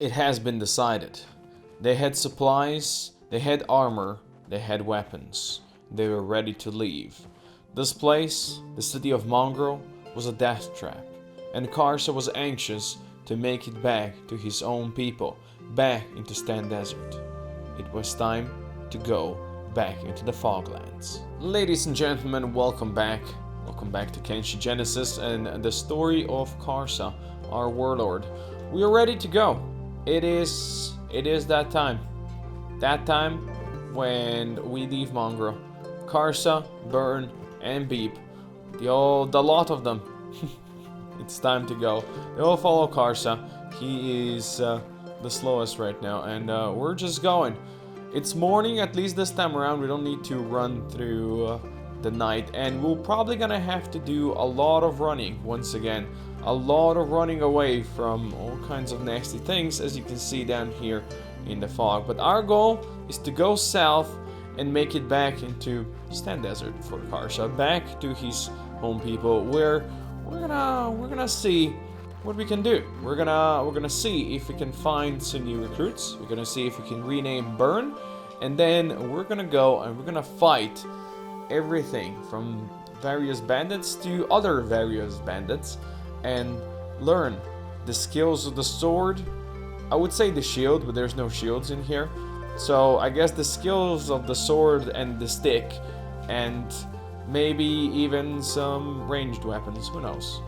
It has been decided. They had supplies, they had armor, they had weapons. They were ready to leave. This place, the city of Mongrel, was a death trap, and Karsa was anxious to make it back to his own people, back into Stan Desert. It was time to go back into the Foglands. Ladies and gentlemen, welcome back. Welcome back to Kenshi Genesis and the story of Karsa, our warlord. We are ready to go. It is that time. That time when we leave Mongrel. Karsa, Burn, and Beep. The lot of them. It's time to go. They all follow Karsa. He is the slowest right now, and we're just going. It's morning, at least this time around. We don't need to run through the night, and we're probably gonna have to do a lot of running once again. A lot of running away from all kinds of nasty things, as you can see down here in the fog. But our goal is to go south and make it back into Stan Desert for Karsa, back to his home people, where we're gonna see what we can do. We're gonna see if we can find some new recruits. We're gonna see if we can rename Burn, and then we're gonna go and we're gonna fight everything from various bandits to other various bandits and learn the skills of the sword. I would say the shield, but there's no shields in here. So I guess the skills of the sword and the stick, and maybe even some ranged weapons, who knows.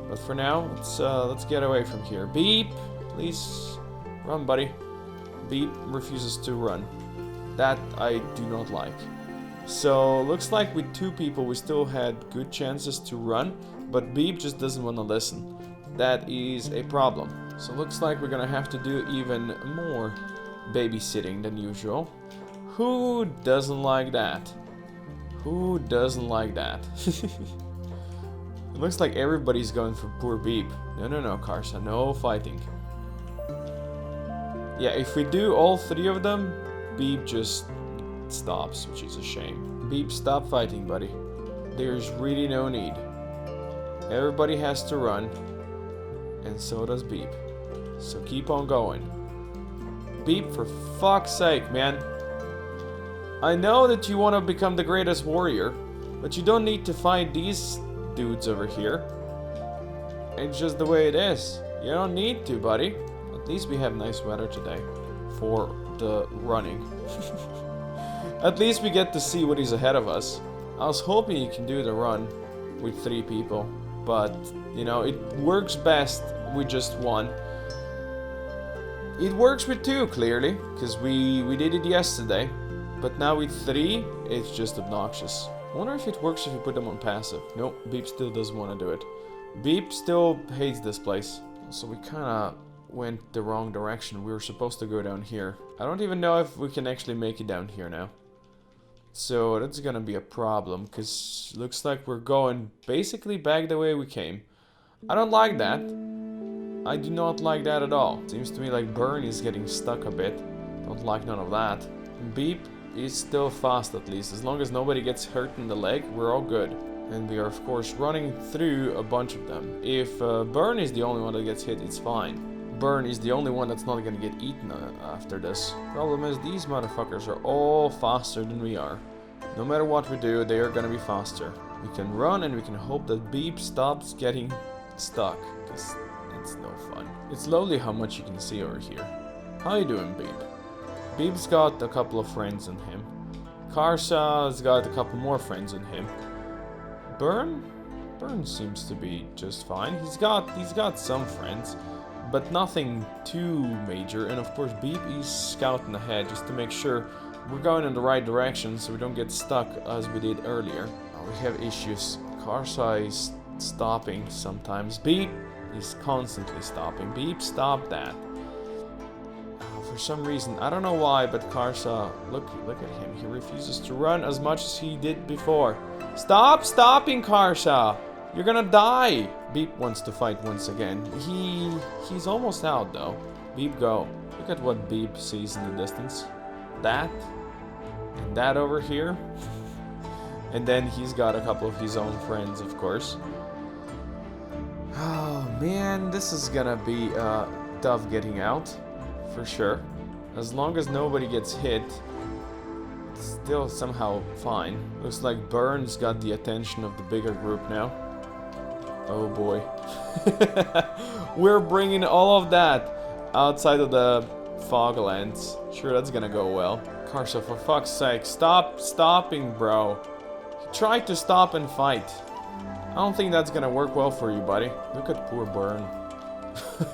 But for now, let's get away from here. Beep, please run, buddy. Beep refuses to run. That I do not like. So looks like with two people we still had good chances to run, but Beep just doesn't want to listen. That is a problem. So looks like we're gonna have to do even more babysitting than usual. Who doesn't like that? Who doesn't like that? It looks like everybody's going for poor Beep. No, Karsa, no fighting. Yeah, if we do all three of them, Beep just stops, which is a shame. Beep, stop fighting, buddy. There's really no need. Everybody has to run, and so does Beep. So keep on going. Beep, for fuck's sake, man. I know that you want to become the greatest warrior, but you don't need to fight these dudes over here. It's just the way it is. You don't need to, buddy. At least we have nice weather today for the running. At least we get to see what is ahead of us. I was hoping you can do the run with 3 people, but you know, it works best with just 1. It works with 2, clearly, because we did it yesterday, but now with 3, it's just obnoxious. I wonder if it works if you put them on passive. Nope, Beep still doesn't want to do it. Beep still hates this place. So we kinda went the wrong direction. We were supposed to go down here. I don't even know if we can actually make it down here now. So that's gonna be a problem, because looks like we're going basically back the way we came. I don't like that. I do not like that at all. Seems to me like Burn is getting stuck a bit. Don't like none of that. Beep is still fast, at least. As long as nobody gets hurt in the leg, we're all good. And we are of course running through a bunch of them. If Burn is the only one that gets hit, it's fine. Burn is the only one that's not gonna get eaten after this. Problem is, these motherfuckers are all faster than we are. No matter what we do, they are gonna be faster. We can run and we can hope that Beep stops getting stuck, because it's no fun. It's lovely how much you can see over here. How you doing, Beep? Beep's got a couple of friends in him. Karsa's got a couple more friends in him. Burn seems to be just fine. He's got some friends, but nothing too major. And of course, Beep is scouting ahead just to make sure we're going in the right direction so we don't get stuck as we did earlier. We have issues. Karsa is stopping sometimes. Beep is constantly stopping. Beep, stop that. For some reason, I don't know why, but Karsa, look at him. He refuses to run as much as he did before. Stop stopping, Karsa! You're gonna die! Beep wants to fight once again. He's almost out though. Beep, go. Look at what Beep sees in the distance. That. And that over here. And then he's got a couple of his own friends, of course. Oh man, this is gonna be a tough getting out, for sure. As long as nobody gets hit, it's still somehow fine. Looks like Burns got the attention of the bigger group now. Oh boy. We're bringing all of that outside of the Foglands. Sure, that's gonna go well. Karsa, for fuck's sake, stop stopping, bro. Try to stop and fight. I don't think that's gonna work well for you, buddy. Look at poor Burn.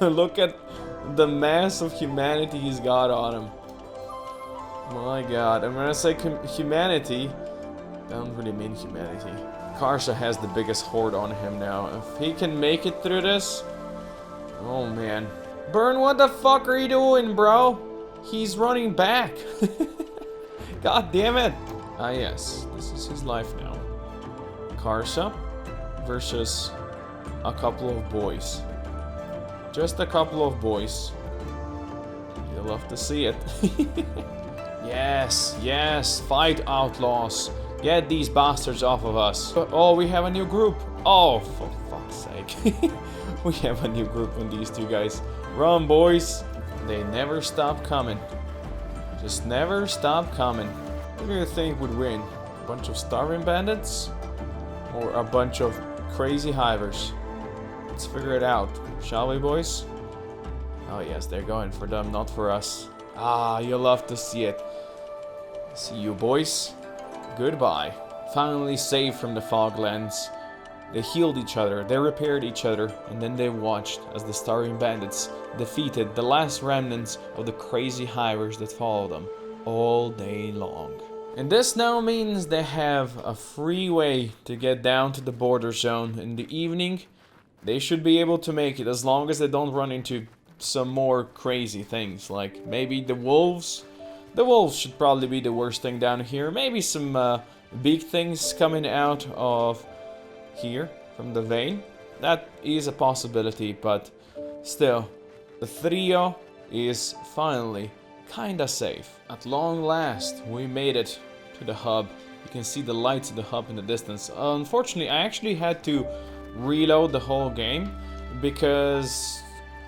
Look at the mass of humanity he's got on him. My god, and when I say humanity, I don't really mean humanity. Karsa has the biggest horde on him now. If he can make it through this, oh man. Burn, what the fuck are you doing, bro? He's running back. God damn it. Ah yes, this is his life now. Karsa versus a couple of boys. Just a couple of boys. You'll love to see it. Yes, yes, fight outlaws. Get these bastards off of us. Oh, we have a new group. Oh, for fuck's sake. We have a new group on these two guys. Run, boys. They never stop coming. Just never stop coming. Who do you think would win? A bunch of starving bandits? Or a bunch of crazy hivers? Let's figure it out, shall we, boys? Oh yes, they're going for them, not for us. Ah, you'll love to see it. See you, boys. Goodbye. Finally saved from the Foglands. They healed each other, they repaired each other, and then they watched as the starving bandits defeated the last remnants of the crazy hivers that followed them all day long. And this now means they have a free way to get down to the border zone in the evening. They should be able to make it as long as they don't run into some more crazy things, like maybe the wolves. The wolves should probably be the worst thing down here. Maybe some big things coming out of here from the vein. That is a possibility, but still, the trio is finally kinda safe. At long last, we made it to the hub. You can see the lights of the hub in the distance. Unfortunately, I actually had to reload the whole game because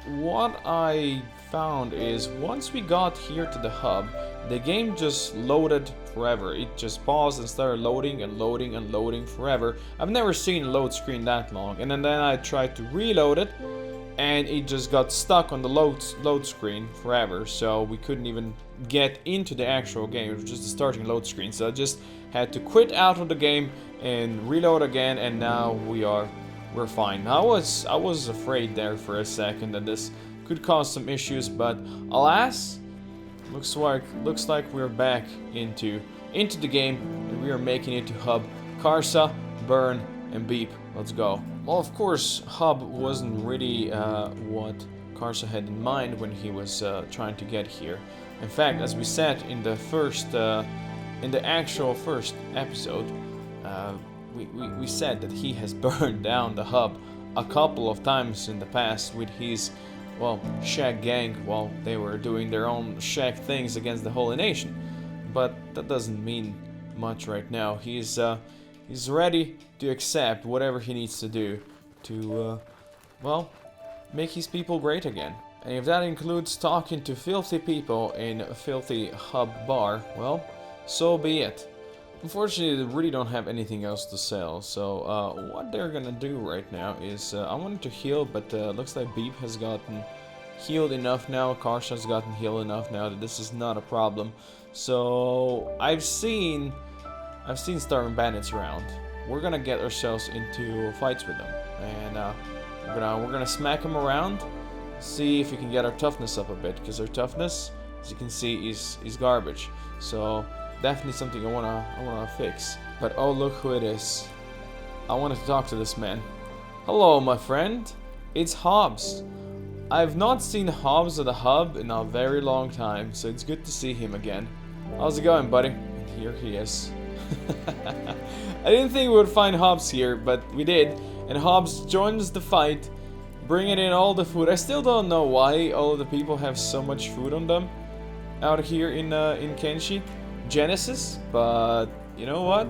what I found is once we got here to the hub, the game just loaded forever. It just paused and started loading and loading and loading forever. I've never seen a load screen that long. And then I tried to reload it and it just got stuck on the load screen forever. So we couldn't even get into the actual game. It was just the starting load screen. So I just had to quit out of the game and reload again, and now we're fine. I was afraid there for a second that this could cause some issues, but alas, looks like we're back into the game and we are making it to hub. Karsa, Burn, and Beep. Let's go. Well, of course, hub wasn't really what Karsa had in mind when he was trying to get here. In fact, as we said in the actual first episode, we said that he has burned down the hub a couple of times in the past with his, well, Shag gang while they were doing their own Shag things against the Holy Nation. But that doesn't mean much right now. He's ready to accept whatever he needs to do to, well, make his people great again. And if that includes talking to filthy people in a filthy hub bar, well, so be it. Unfortunately, they really don't have anything else to sell, so what they're gonna do right now is, I wanted to heal, but looks like Beep has gotten healed enough now, Karsa has gotten healed enough now that this is not a problem. So, I've seen starving bandits around. We're gonna get ourselves into fights with them, and we're gonna smack them around, see if we can get our toughness up a bit, because our toughness, as you can see, is garbage. So, definitely something I wanna fix. But oh, look who it is. I wanted to talk to this man. Hello, my friend. It's Hobbs. I've not seen Hobbs at the hub in a very long time, so it's good to see him again. How's it going, buddy? And here he is. I didn't think we would find Hobbs here, but we did. And Hobbs joins the fight, bringing in all the food. I still don't know why all of the people have so much food on them out here in Kenshi. Genesis, but you know what?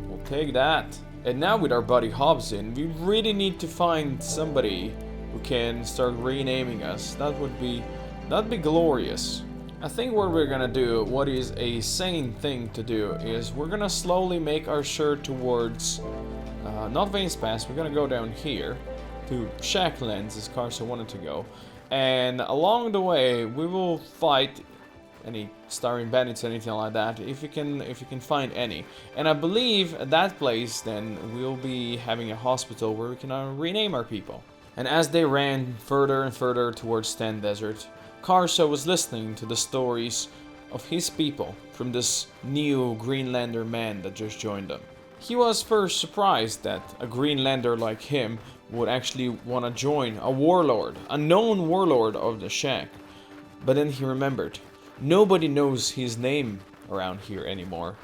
We'll take that. And now with our buddy Hobbs in, we really need to find somebody who can start renaming us. That'd be glorious. I think what we're gonna do, what is a sane thing to do, is we're gonna slowly make our shirt towards, not Vayne's Pass, we're gonna go down here to Shacklands, as Karsa wanted to go. And along the way, we will fight any starving bandits, anything like that, if you can find any. And I believe at that place, then we'll be having a hospital where we can rename our people. And as they ran further and further towards Stand Desert, Karsa was listening to the stories of his people from this new Greenlander man that just joined them. He was first surprised that a Greenlander like him would actually want to join a warlord, a known warlord of the shack. But then he remembered, nobody knows his name around here anymore.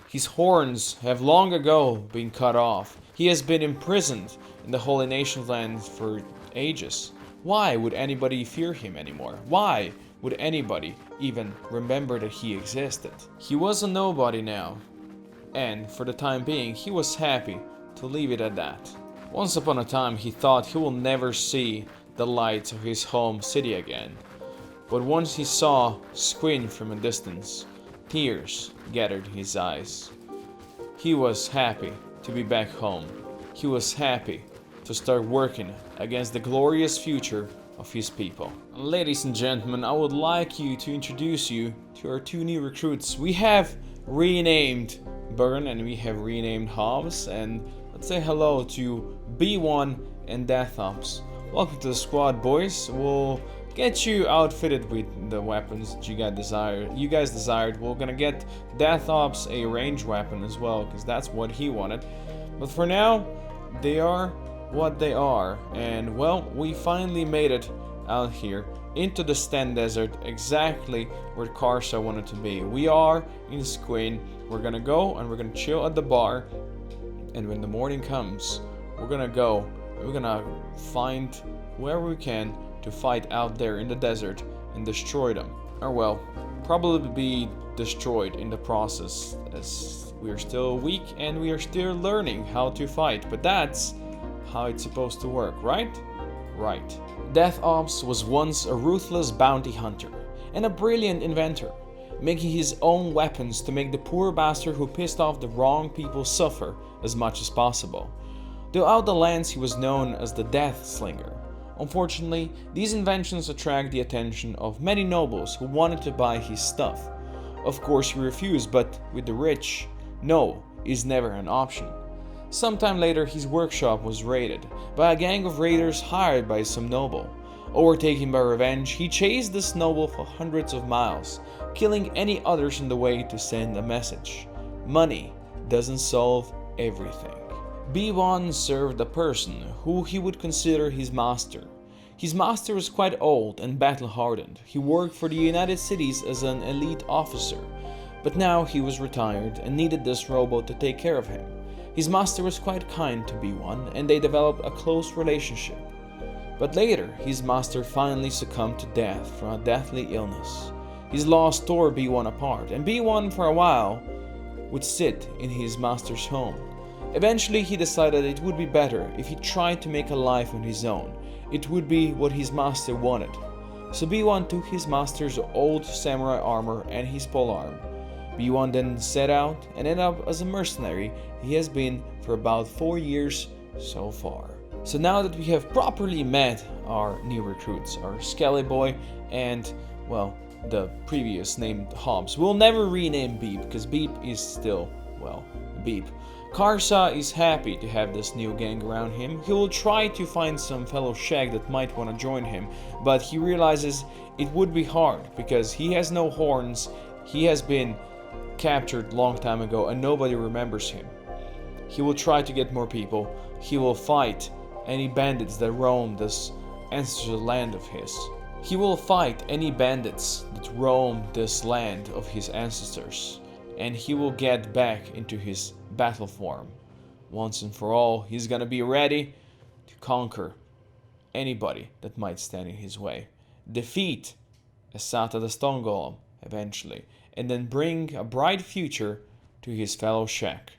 His horns have long ago been cut off. He has been imprisoned in the Holy Nations land for ages. Why would anybody fear him anymore? Why would anybody even remember that he existed? He was a nobody now, and for the time being he was happy to leave it at that. Once upon a time he thought he will never see the lights of his home city again. But once he saw Squin from a distance, tears gathered in his eyes. He was happy to be back home. He was happy to start working against the glorious future of his people. Ladies and gentlemen, I would like to introduce you to our two new recruits. We have renamed Burn and we have renamed Hobbs, and let's say hello to B1 and Deathyards. Welcome to the squad, boys. We'll get you outfitted with the weapons that you guys desired. We're gonna get Deathyards a ranged weapon as well, because that's what he wanted. But for now, they are what they are, and well, we finally made it out here into the Stand Desert, exactly where Karsa wanted to be. We are in Squin. We're gonna go and we're gonna chill at the bar, and when the morning comes, we're gonna find whoever we can to fight out there in the desert and destroy them. Or well, probably be destroyed in the process, as we are still weak and we are still learning how to fight, but that's how it's supposed to work, right? Right. Deathyards was once a ruthless bounty hunter and a brilliant inventor, making his own weapons to make the poor bastard who pissed off the wrong people suffer as much as possible. Throughout the lands he was known as the Death Slinger. Unfortunately, these inventions attract the attention of many nobles who wanted to buy his stuff. Of course he refused, but with the rich, no is never an option. Sometime later, his workshop was raided by a gang of raiders hired by some noble. Overtaken by revenge, he chased this noble for hundreds of miles, killing any others in the way to send a message. Money doesn't solve everything. B1 served a person who he would consider his master. His master was quite old and battle-hardened. He worked for the United Cities as an elite officer, but now he was retired and needed this robot to take care of him. His master was quite kind to B1 and they developed a close relationship. But later, his master finally succumbed to death from a deathly illness. His loss tore B1 apart, and B1 for a while would sit in his master's home. Eventually he decided it would be better if he tried to make a life on his own. It would be what his master wanted. So B1 took his master's old samurai armor and his polearm. B1 then set out and ended up as a mercenary he has been for about 4 years so far. So now that we have properly met our new recruits, our Skelly Boy and, well, the previous named Hobbs, we'll never rename Beep because Beep is still, well, Beep. Karsa is happy to have this new gang around him. He will try to find some fellow shag that might want to join him, but he realizes it would be hard because he has no horns, he has been captured long time ago and nobody remembers him. He will try to get more people. He will fight any bandits that roam this ancestral land of his. He will fight any bandits that roam this land of his ancestors, and he will get back into his battle form. Once and for all, he's gonna be ready to conquer anybody that might stand in his way. Defeat Asata the Stone Golem eventually, and then bring a bright future to his fellow shack.